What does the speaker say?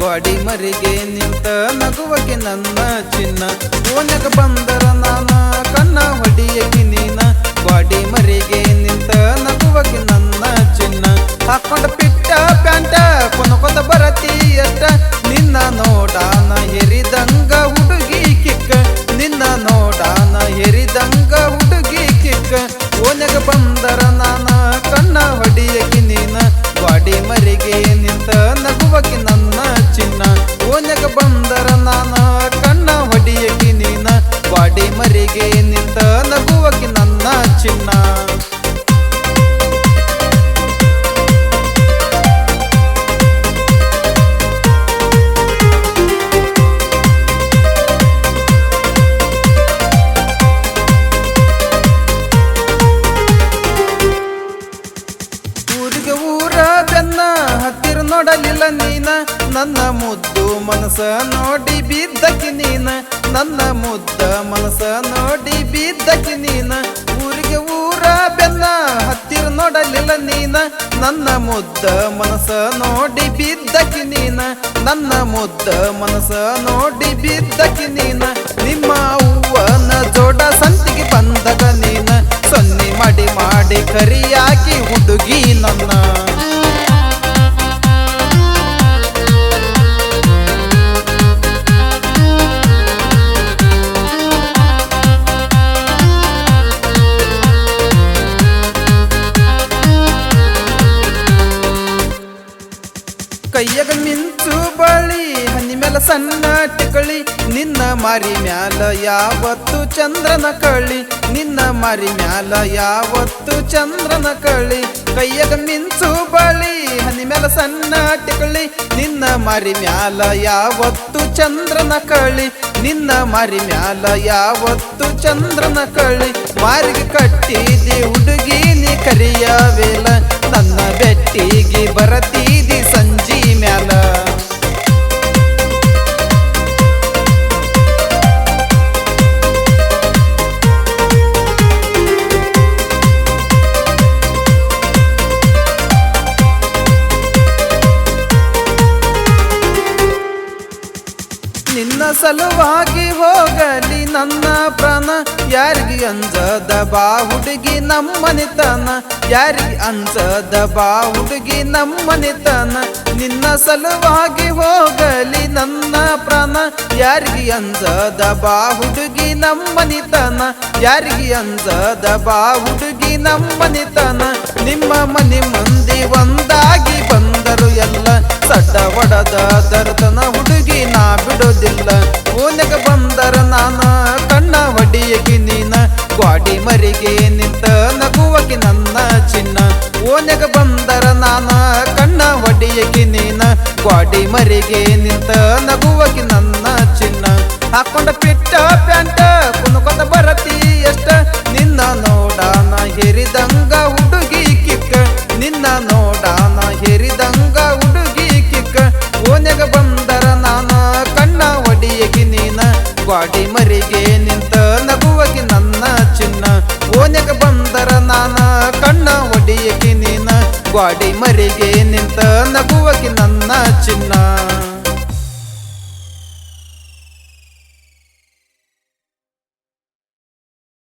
ಗಾಡಿ ಮರಿಗೆ ನಿಂತ ನಗುವಕ್ಕೆ ನನ್ನ ಚಿನ್ನ ಓನ್ಯಾಗ ಬಂದರ ನಾನ ಕಣ್ಣ ಹೊಡಿಯಕ್ಕೆ ನೀನ ಗಾಡಿ ಮರಿಗೆ ನಿಂತ ನಗುವಕ್ಕೆ ನನ್ನ ಚಿನ್ನ ಹಾಕೊಂಡ ಪಿಟ್ಟ ಪ್ಯಾಂಟ ಕೊನಕೊತ ಬರತಿ ಅಷ್ಟ ನಿನ್ನ ನೋಡಾನ ಹೆರಿದಂಗ ಹುಡುಗಿ ಕಿಕ್ಕ ನಿನ್ನ ನೋಡಾನ ಹೆರಿದಂಗ ಹುಡುಗಿ ಕಿಕ್ಕ ಓನ್ಯಾಗ ಬಂದರ ನಾನ ಕಣ್ಣ ಹೊಡಿಯಕ್ಕೆ ನೀನ ಗಾಡಿ ಮರಿಗೆ ನಿಂತ ನಗುವಕ್ಕೆ ನನ್ನ ಚಿನ್ನ ಓನ್ಯಾಗ ಬಂದರ ನಾನ ಕಣ್ಣ ಹೊಡಿಯಕ್ಕೆ ನೀನ ಗಾಡಿ ಮರಿಗೆ ನಿಂತ ನಗುವಕ್ಕೆ ನನ್ನ ಚಿನ್ನ ಹತ್ತಿರ ನೋಡಲಿಲ್ಲ ನೀನ ನನ್ನ ಮುದ್ದು ಮನಸ ನೋಡಿ ಬಿದ್ದಕಿ ನೀನ ನನ್ನ ಮುದ್ದ ಮನಸ ನೋಡಿ ಬಿದ್ದಕಿ ನೀನ ಊರಿಗೆ ಊರ ಬೆನ್ನ ಹತ್ತಿರ ನೋಡಲಿಲ್ಲ ನೀನ ನನ್ನ ಮುದ್ದ ಮನಸ ನೋಡಿ ಬಿದ್ದಕಿ ನೀನ ನನ್ನ ಮುದ್ದ ಮನಸ ನೋಡಿ ಬಿದ್ದಕಿ ನೀನ ನಿಮ್ಮ ಹೂವನ ಜೋಡ ಸಂತಿಗೆ ಬಂದಾಗ ನೀನ ಸೊನ್ನೆ ಮಾಡಿ ಮಾಡಿ ಕರಿಯಾಕಿ ಹುಡುಗಿ ನನ್ನ ಕೈಯಾಗ ಮಿಂಚು ಬಳಿ ಹನಿ ಮ್ಯಾಲ ಸಣ್ಣ ಟಿಕಳಿ ನಿನ್ನ ಮಾರಿ ಮ್ಯಾಲ ಯಾವತ್ತು ಚಂದ್ರನ ಕಳಿ ನಿನ್ನ ಮಾರಿ ಮ್ಯಾಲ ಯಾವತ್ತು ಚಂದ್ರನ ಕಳಿ ಕೈಯಾಗ ಮಿಂಚು ಬಳಿ ಹನಿ ಮ್ಯಾಲ ಸಣ್ಣ ಟಿಕಳಿ ನಿನ್ನ ಮಾರಿ ಮ್ಯಾಲ ಯಾವತ್ತು ಚಂದ್ರನ ಕಳಿ ನಿನ್ನ ಮಾರಿ ಮ್ಯಾಲ ಯಾವತ್ತು ಚಂದ್ರನ ಕಳಿ ಮಾರಿಗೆ ಕಟ್ಟಿದಿ ಹುಡುಗಿ ನೀ ಕರಿಯವೇಲ ನನ್ನ ಬೆಟ್ಟಿಗೆ ಬರತೀದಿ ಸಂಜಿ ಮ್ಯಾಲ ನಿನ್ನ ಸಲುವಾಗಿ ಹೋಗಲಿ ನನ್ನ ಪ್ರಾಣ ಯಾರಿಗೆ ಅಂಜದ ಬಾ ಹುಡುಗಿ ನಮ್ಮನಿತನ ಯಾರಿಗೆ ಅಂಜದ ಬಾ ಹುಡುಗಿ ನಮ್ಮನಿತನ ನಿನ್ನ ಸಲುವಾಗಿ ಹೋಗಲಿ ನನ್ನ ಪ್ರಾಣ ಯಾರಿಗೆ ಅಂಜದ ಬಾ ಹುಡುಗಿ ನಮ್ಮನಿತನ ಯಾರಿಗೆ ಅಂಜದ ಬಾ ಹುಡುಗಿ ನಮ್ಮನಿತನ ನಿಮ್ಮ ಮನೆ ಮಂದಿ ಒಂದಾಗಿ ಬಂದರು ಎಲ್ಲ ಸಡ್ಡ ಒಡದ ದರತನ ಹುಡುಗಿ ನಾ ಬಿಡೋದಿಲ್ಲ ಓನ್ಯಾಗ ಬಂದರ ನಾನ ಕಣ್ಣ ಹೊಡಿಯಕ್ಕೆ ನೀನ ಗಾಡಿ ಮರಿಗೆ ನಿಂತ ನಗುವಕ್ಕೆ ನನ್ನ ಚಿನ್ನ ಓನ್ಯಾಗ ಬಂದರ ನಾನ ಕಣ್ಣ ಹೊಡಿಯಕ್ಕೆ ನೀನ ಗಾಡಿ ಮರಿಗೆ ನಿಂತ ನಗುವಕ್ಕೆ ನನ್ನ ಚಿನ್ನ ಹಾಕೊಂಡ ಪಿಟ್ಟ ಪ್ಯಾಂಟ ಕುನಕೊತ ಬರತಿ ಎಷ್ಟ ನಿನ್ನ ನೋಡಾನ ಹೆರಿದಂಗ ಹುಡುಗಿ ಕಿಕ್ಕ ನಿನ್ನ ನೋಡಾನ ಹೆರಿದಂಗ ಹುಡುಗಿ ಕಿಕ್ಕ ಓನ್ಯಾಗ ಬಂದರ ನಾನ ಕಣ್ಣ ಹೊಡಿಯಕ್ಕೆ ನೀನ ಗಾಡಿ ಮರಿಗೆ ನಿಂತ ನಗುವಕ್ಕೆ ನನ್ನ ಚಿನ್ನ ಓನ್ಯಾಗ ಬಂದರ ನಾನ ಕಣ್ಣ ಹೊಡಿಯಕ್ಕೆ ನೀನ ಗಾಡಿ ಮರಿಗೆ ನಿಂತ ನಗುವಕ್ಕೆ ನನ್ನ ಚಿನ್ನ